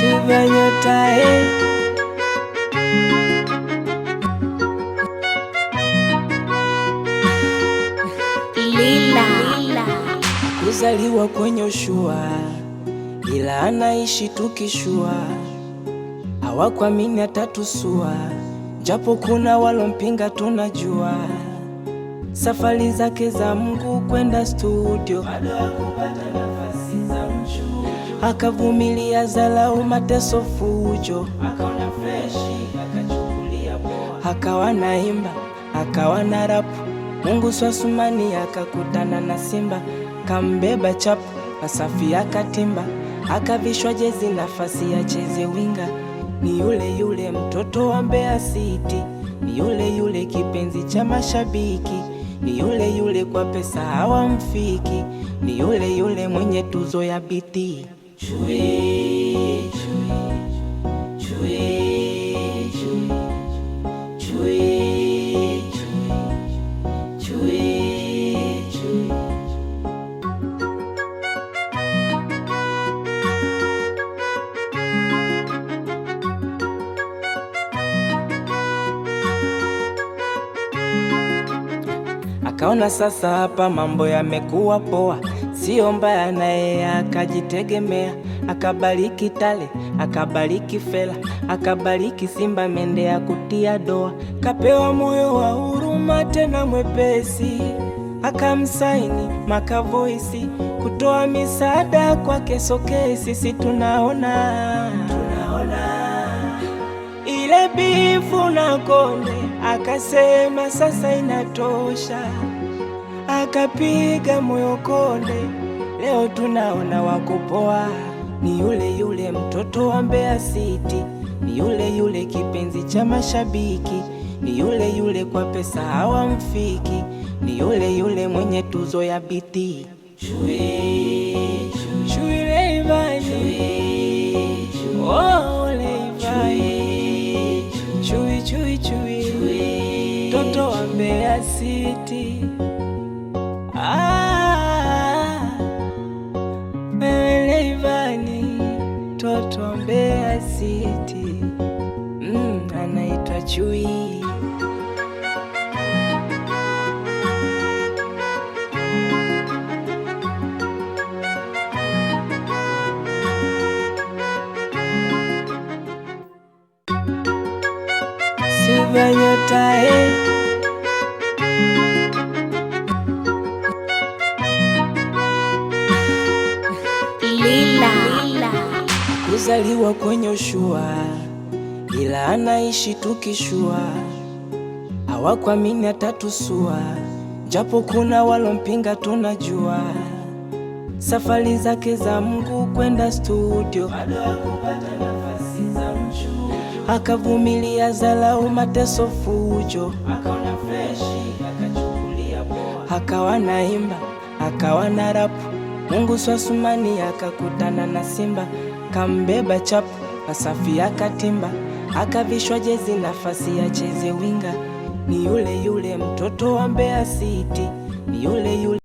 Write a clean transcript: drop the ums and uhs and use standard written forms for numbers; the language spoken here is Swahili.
Silva nyota Lila. Kuzaliwa kwenye ushua, ila anaishi tukishua. Hawakuamini atatusua, japo kuna walompinga tunajua. Safari zake za Mungu kwenda studio, bado hakupata nafasi za mchujo. Akavumilia dharau, mateso, fujo, akaona freshi, akachukulia poa. Akawa naimba, akawa na rapu, Mungu swasumani, akakutana na simba. Kambeba chapu, Wasafi akatimba, akavishwa jezi, nafasi ya cheze winga. Ni yule yule mtoto wa Mbeya City, ni yule yule kipenzi cha mashabiki, ni yule yule kwa pesa hawamfiki, ni yule yule mwenye tuzo ya BT. Chui, chui, chui, chui, chui, chui, chui, chui. Akaona sasa hapa mambo yamekuwa poa, sio mbaya, naye akajitegemea. Akabariki Tale, akabariki Fela, akabariki Simba, mende ya kutia doa. Kapewa moyo wa huruma tena mwepesi, akamsaini Makavoisi, kutoa misaada kwake Sokesi. Sisi tunaona ile bifu na Konde, akasema sasa inatosha, akapiga moyo Konde. Leo tunaona wako poa, ni yule yule mtoto wa Mbeya City, ni yule yule kipenzi cha mashabiki, ni yule yule kwa pesa hawamfiki, ni yule yule mwenye tuzo ya BT. Chui, chui, chui Rayvanny, oh Rayvanny, chui, chui, chui, mtoto wa Mbeya City. Rayvanny, mtoto wa Mbeya City, anaitwa Chui. Silva nyota Lila. Kuzaliwa kwenye ushua, ila anaishi tukishua. Hawakuamini atatusua, japo kuna walompinga tunajua. Safari zake za Mungu kwenda studio, bado hakupata nafasi za mchujo. Akavumilia dharau, mateso, fujo, akaona freshi, akachukulia poa. Akawa naimba, akawa na rapu, Mungu swasumani, akakutana na simba. Kambeba chapu, Wasafi akatimba, akavishwa jezi, nafasi ya cheze winga. Ni yule yule mtoto wa Mbeya City, ni yule yule